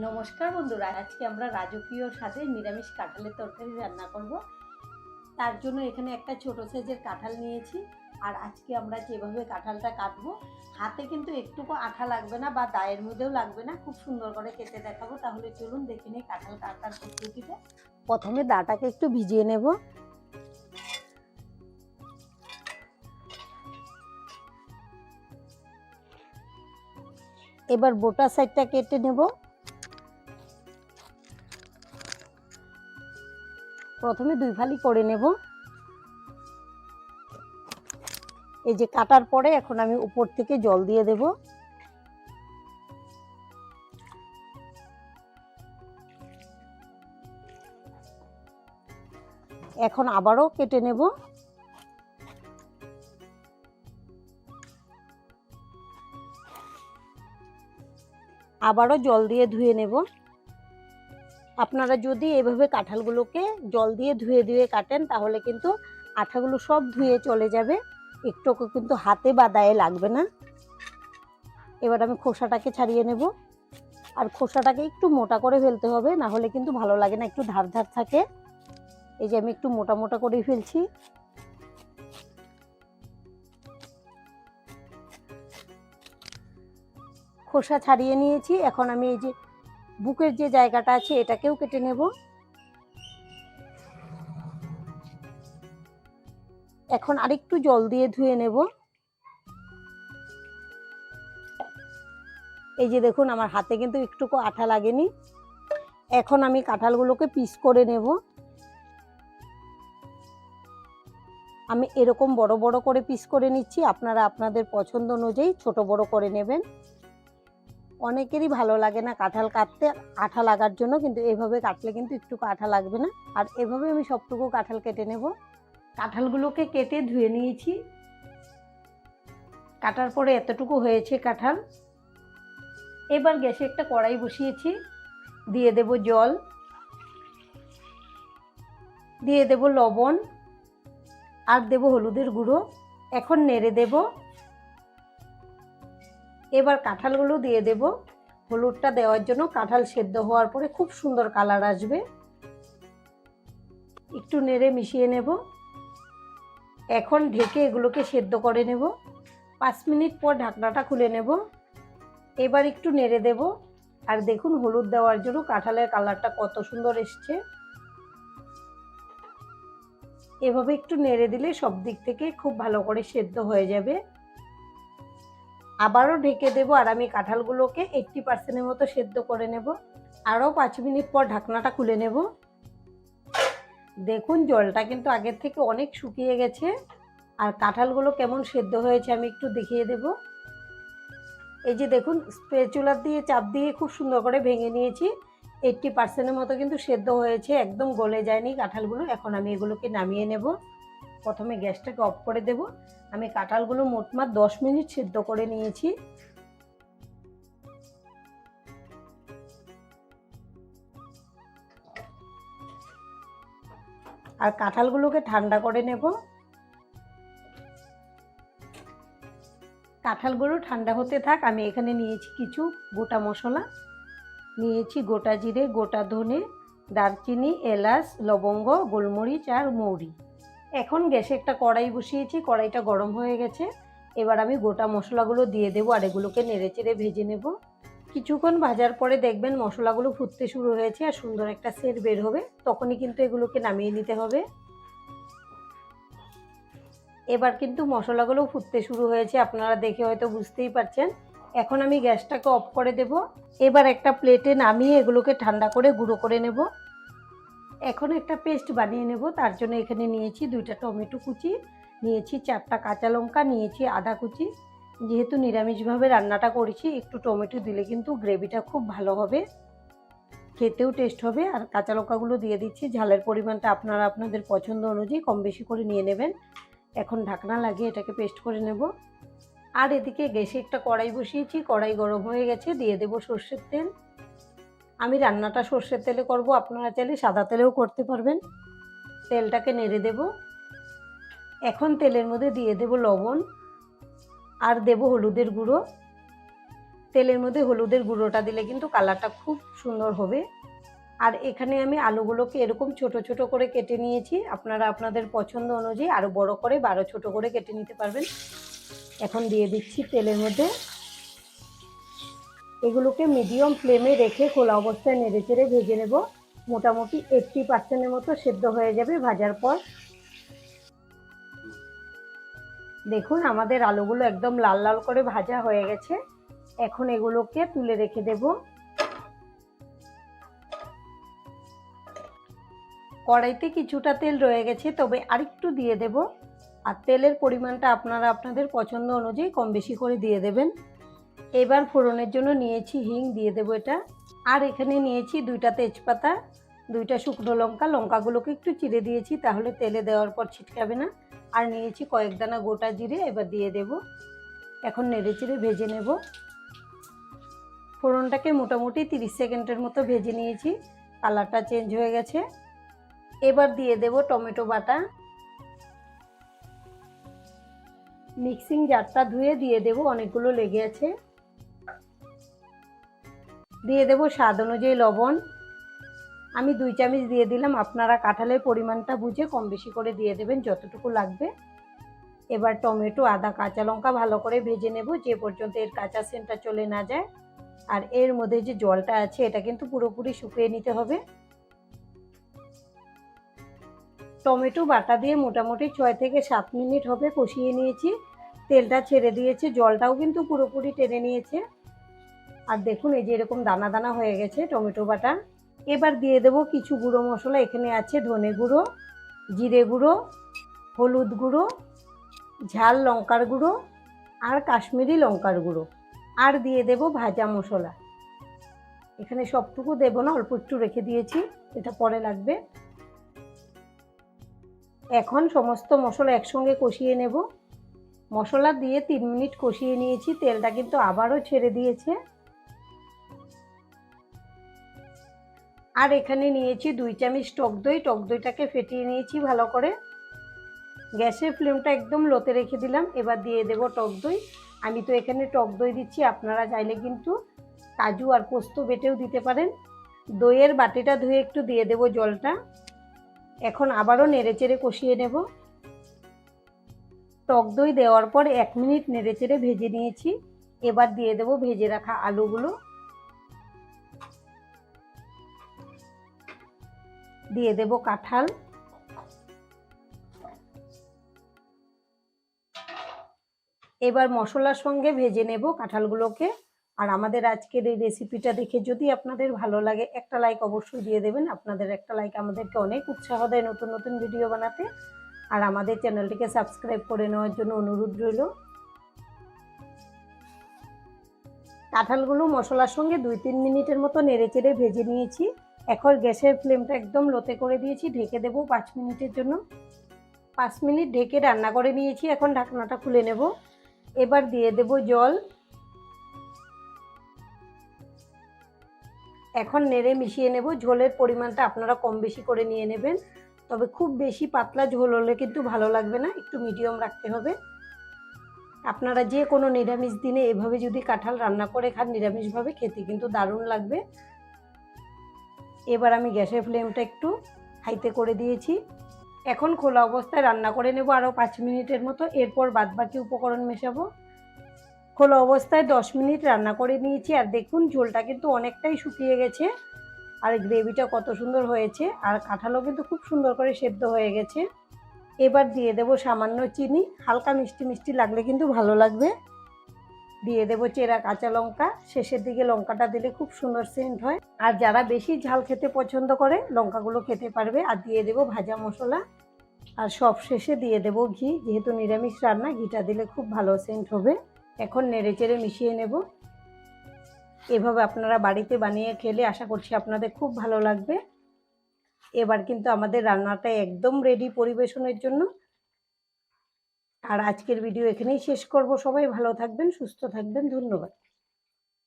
নমস্কার বন্ধুরা, আজকে আমরা রাজকীয় স্বাদে নিরামিষ কাঁঠালের তরকারি রান্না করব। তার জন্য এখানে একটা ছোট সাইজের কাঁঠাল নিয়েছি। আর আজকে আমরা যেভাবে কাঁঠালটা কাটবো, হাতে কিন্তু একটুকু আঠা লাগবে না বা দায়ের মধ্যেও লাগবে না, খুব সুন্দর করে কেটে দেখাবো। তাহলে চলুন দেখে নিই কাঁঠাল কাটার পদ্ধতিটা। প্রথমে দাটাকে একটু ভিজিয়ে নেব। এবার বোটা সাইডটা কেটে নেব। প্রথমে দুই ফালি করে নেব। এই যে কাটার পরে এখন আমি উপর থেকে জল দিয়ে দেব। এখন আবারও কেটে নেব। আবারও জল দিয়ে ধুয়ে নেব। আপনারা যদি এভাবে কাঁঠালগুলোকে জল দিয়ে ধুয়ে ধুয়ে কাটেন তাহলে কিন্তু আঠাগুলো সব ধুয়ে চলে যাবে, একটুকু কিন্তু হাতে বা দায়ে লাগবে না। এবার আমি খোসাটাকে ছাড়িয়ে নেব। আর খোসাটাকে একটু মোটা করে ফেলতে হবে, না হলে কিন্তু ভালো লাগে না, একটু ধার ধার থাকে। এই যে আমি একটু মোটা মোটা করে ফেলছি। খোসা ছাড়িয়ে নিয়েছি। এখন আমি এই যে বুকের যে জায়গাটা আছে এটাকেও কেটে নেব। এখন আরেকটু জল দিয়ে ধুয়ে নেব। এই যে দেখুন আমার হাতে কিন্তু একটুকু আঠা লাগেনি। এখন আমি কাঁঠালগুলোকে পিস করে নেব। আমি এরকম বড় বড় করে পিস করে নিচ্ছি, আপনারা আপনাদের পছন্দ অনুযায়ী ছোট বড় করে নেবেন। অনেকেরই ভালো লাগে না কাঁঠাল কাটতে আঠা লাগার জন্য, কিন্তু এভাবে কাটলে কিন্তু একটুকু আঠা লাগবে না। আর এভাবে আমি সবটুকু কাঁঠাল কেটে নেব। কাঁঠালগুলোকে কেটে ধুয়ে নিয়েছি। কাটার পরে এতটুকু হয়েছে কাঁঠাল। এবার গ্যাসে একটা কড়াই বসিয়েছি, দিয়ে দেব জল, দিয়ে দেব লবণ, আর দেব হলুদের গুঁড়ো। এখন নেড়ে দেব। এবার কাঁঠালগুলো দিয়ে দেব। হলুদটা দেওয়ার জন্য কাঁঠাল সেদ্ধ হওয়ার পরে খুব সুন্দর কালার আসবে। একটু নেড়ে মিশিয়ে নেব। এখন ঢেকে এগুলোকে সেদ্ধ করে নেব। 5 মিনিট পর ঢাকনাটা খুলে নেব। এবার একটু নেড়ে দেব। আর দেখুন হলুদ দেওয়ার জন্য কাঁঠালের কালারটা কত সুন্দর এসছে। এভাবে একটু নেড়ে দিলে সব দিক থেকে খুব ভালো করে সেদ্ধ হয়ে যাবে। আবারও ঢেকে দেব। আর আমি কাঁঠালগুলোকে 80% মতো সেদ্ধ করে নেব। আরও 5 মিনিট পর ঢাকনাটা খুলে নেব। দেখুন জলটা কিন্তু আগের থেকে অনেক শুকিয়ে গেছে। আর কাঁঠালগুলো কেমন সেদ্ধ হয়েছে আমি একটু দেখিয়ে দেব। এই যে দেখুন স্প্যাচুলার দিয়ে চাপ দিয়ে খুব সুন্দর করে ভেঙে নিয়েছি। 80% মতো কিন্তু সেদ্ধ হয়েছে, একদম গলে যায়নি কাঁঠালগুলো। এখন আমি এগুলোকে নামিয়ে নেব। প্রথমে গ্যাসটাকে অফ করে দেব। আমি কাঁঠালগুলো মোটমাট 10 মিনিট সেদ্ধ করে নিয়েছি। আর কাঁঠালগুলোকে ঠান্ডা করে নেব। কাঁঠালগুলো ঠান্ডা হতে থাক। আমি এখানে নিয়েছি কিছু গোটা মশলা, নিয়েছি গোটা জিরে, গোটা ধনে, দারচিনি, এলাচ, লবঙ্গ, গোলমরিচ আর মৌরি। এখন গ্যাসে একটা কড়াই বসিয়েছি, কড়াইটা গরম হয়ে গেছে। এবার আমি গোটা মশলাগুলো দিয়ে দেবো আর এগুলোকে নেড়েচেড়ে ভেজে নেব। কিছুক্ষণ ভাজার পরে দেখবেন মশলাগুলো ফুটতে শুরু হয়েছে আর সুন্দর একটা সেন্ট বের হবে, তখনই কিন্তু এগুলোকে নামিয়ে নিতে হবে। এবার কিন্তু মশলাগুলো ফুটতে শুরু হয়েছে, আপনারা দেখে হয়তো বুঝতেই পারছেন। এখন আমি গ্যাসটাকে অফ করে দেব। এবার একটা প্লেটে নামিয়ে এগুলোকে ঠান্ডা করে গুঁড়ো করে নেব। এখন একটা পেস্ট বানিয়ে নেব। তার জন্য এখানে নিয়েছি 2টা টমেটো কুচি, নিয়েছি 4টা কাঁচা লঙ্কা, নিয়েছি আদা কুচি। যেহেতু নিরামিষভাবে রান্নাটা করেছি, একটু টমেটো দিলে কিন্তু গ্রেভিটা খুব ভালো হবে, খেতেও টেস্ট হবে। আর কাঁচা লঙ্কাগুলো দিয়ে দিচ্ছি। ঝালের পরিমাণটা আপনারা আপনাদের পছন্দ অনুযায়ী কম বেশি করে নিয়ে নেবেন। এখন ঢাকনা লাগিয়ে এটাকে পেস্ট করে নেব। আর এদিকে গ্যাসে একটা কড়াই বসিয়েছি, কড়াই গরম হয়ে গেছে, দিয়ে দেব সর্ষের তেল। আমি রান্নাটা সর্ষের তেলে করব, আপনারা চাইলে সাদা তেলেও করতে পারবেন। তেলটাকে নেড়ে দেব। এখন তেলের মধ্যে দিয়ে দেব লবণ, আর দেব হলুদের গুঁড়ো, তেলের মধ্যে হলুদের গুঁড়োটা দিলে কিন্তু কালারটা খুব সুন্দর হবে। আর এখানে আমি আলুগুলোকে এরকম ছোট ছোট করে কেটে নিয়েছি। আপনারা আপনাদের পছন্দ অনুযায়ী আরও বড় করে বা আরও ছোটো করে কেটে নিতে পারবেন। এখন দিয়ে দিচ্ছি তেলের মধ্যে। এগুলোকে মিডিয়াম ফ্লেমে রেখে খোলা অবস্থায় নেড়েচেড়ে ভেজে নেব। মোটামুটি 80% মতো সেদ্ধ হয়ে যাবে ভাজার পর। দেখুন আমাদের আলুগুলো একদম লাল লাল করে ভাজা হয়ে গেছে। এখন এগুলোকে তুলে রেখে দেব। কড়াইতে কিছুটা তেল রয়ে গেছে, তবে আরেকটু দিয়ে দেব। আর তেলের পরিমাণটা আপনারা আপনাদের পছন্দ অনুযায়ী কম বেশি করে দিয়ে দেবেন। এবার ফোড়নের জন্য নিয়েছি হিং, দিয়ে দেবো এটা। আর এখানে নিয়েছি 2টা তেজপাতা, 2টা শুকনো লঙ্কা। লঙ্কাগুলোকে একটু চিড়ে দিয়েছি, তাহলে তেলে দেওয়ার পর ছিটকাবে না। আর নিয়েছি কয়েক দানা গোটা জিরে, এবার দিয়ে দেব। এখন নেড়েচেড়ে ভেজে নেব। ফোড়নটাকে মোটামুটি 30 সেকেন্ডের মতো ভেজে নিয়েছি, কালারটা চেঞ্জ হয়ে গেছে। এবার দিয়ে দেব টমেটো বাটা। মিক্সিং জারটা ধুয়ে দিয়ে দেব, অনেকগুলো লেগে আছে। দিয়ে দেব স্বাদ অনুযায়ী লবণ। আমি 2 চামচ দিয়ে দিলাম, আপনারা কাঁঠালের পরিমাণটা বুঝে কম বেশি করে দিয়ে দেবেন যতটুকু লাগবে। এবার টমেটো, আদা, কাঁচা লঙ্কা ভালো করে ভেজে নেব, যে পর্যন্ত এর কাঁচা সেন্টটা চলে না যায়। আর এর মধ্যে যে জলটা আছে এটা কিন্তু পুরোপুরি শুকিয়ে নিতে হবে। টমেটো বাটা দিয়ে মোটামুটি 6 থেকে 7 মিনিট হবে কষিয়ে নিয়েছি। তেলটা ছেড়ে দিয়েছে, জলটাও কিন্তু পুরোপুরি টেনে নিয়েছে। আর দেখুন এই যে এরকম দানা দানা হয়ে গেছে টমেটো বাটা। এবার দিয়ে দেব কিছু গুঁড়ো মশলা। এখানে আছে ধনে গুঁড়ো, জিরে গুঁড়ো, হলুদ গুঁড়ো, ঝাল লঙ্কার গুঁড়ো আর কাশ্মীরি লঙ্কার গুঁড়ো। আর দিয়ে দেব ভাজা মশলা। এখানে সবটুকু দেব না, অল্প একটু রেখে দিয়েছি, এটা পরে লাগবে। এখন সমস্ত মশলা একসঙ্গে কষিয়ে নেব। মশলা দিয়ে 3 মিনিট কষিয়ে নিয়েছি, তেলটা কিন্তু আবারও ছেড়ে দিয়েছে। আর এখানে নিয়েছি 2 চামচ টক দই। টক দইটাকে ফেটিয়ে নিয়েছি ভালো করে। গ্যাসের ফ্লেমটা একদম লোতে রেখে দিলাম। এবার দিয়ে দেব টক দই। আমি তো এখানে টক দই দিচ্ছি, আপনারা চাইলে কিন্তু কাজু আর পোস্ত বেটেও দিতে পারেন। দইয়ের বাটিটা ধুয়ে একটু দিয়ে দেব জলটা। এখন আবারও নেড়েচেড়ে কষিয়ে নেব। টক দই দেওয়ার পর 1 মিনিট নেড়েচেড়ে ভেজে নিয়েছি। এবার দিয়ে দেব ভেজে রাখা আলুগুলো। দিয়ে দেব কাঁঠাল। এবার মশলার সঙ্গে ভেজে নেব কাঁঠালগুলোকে। আর আমাদের আজকের এই রেসিপিটা দেখে যদি আপনাদের ভালো লাগে, একটা লাইক অবশ্যই দিয়ে দেবেন। আপনাদের একটা লাইক আমাদেরকে অনেক উৎসাহ দেয় নতুন নতুন ভিডিও বানাতে। আর আমাদের চ্যানেলটিকে সাবস্ক্রাইব করে নেওয়ার জন্য অনুরোধ রইল। কাঁঠালগুলো মশলার সঙ্গে 2-3 মিনিটের মতো নেড়েচেড়ে ভেজে নিয়েছি। এখন গ্যাসের ফ্লেমটা একদম লোতে করে দিয়েছি, ঢেকে দেব 5 মিনিটের জন্য। 5 মিনিট ঢেকে রান্না করে নিয়েছি, এখন ঢাকনাটা খুলে নেব। এবার দিয়ে দেব জল। এখন নেড়ে মিশিয়ে নেব। ঝোলের পরিমাণটা আপনারা কম বেশি করে নিয়ে নেবেন, তবে খুব বেশি পাতলা ঝোল হলে কিন্তু ভালো লাগবে না, একটু মিডিয়াম রাখতে হবে। আপনারা যে কোনো নিরামিষ দিনে এভাবে যদি কাঁঠাল রান্না করে খান নিরামিষভাবে, খেতে কিন্তু দারুণ লাগবে। এবার আমি গ্যাসের ফ্লেমটা একটু হাইতে করে দিয়েছি। এখন খোলা অবস্থায় রান্না করে নেব আরও 5 মিনিটের মতো। এরপর বাদবাকি উপকরণ মেশাবো। খোলা অবস্থায় 10 মিনিট রান্না করে নিয়েছি। আর দেখুন ঝোলটা কিন্তু অনেকটাই শুকিয়ে গেছে, আর গ্রেভিটা কত সুন্দর হয়েছে। আর কাঁঠালও কিন্তু খুব সুন্দর করে সেদ্ধ হয়ে গেছে। এবার দিয়ে দেব সামান্য চিনি, হালকা মিষ্টি মিষ্টি লাগলে কিন্তু ভালো লাগবে। দিয়ে দেব চেরা কাঁচা লঙ্কা, শেষের দিকে লঙ্কাটা দিলে খুব সুন্দর সেন্ট হয়। আর যারা বেশি ঝাল খেতে পছন্দ করে লঙ্কাগুলো খেতে পারবে। আর দিয়ে দেব ভাজা মশলা। আর সব শেষে দিয়ে দেব ঘি, যেহেতু নিরামিষ রান্না ঘিটা দিলে খুব ভালো সেন্ট হবে। এখন নেড়েচেড়ে মিশিয়ে নেব। এভাবে আপনারা বাড়িতে বানিয়ে খেলে আশা করছি আপনাদের খুব ভালো লাগবে। এবার কিন্তু আমাদের রান্নাটা একদম রেডি পরিবেশনের জন্য। আর আজকের ভিডিও এখানেই শেষ করব। সবাই ভালো থাকবেন, সুস্থ থাকবেন, ধন্যবাদ।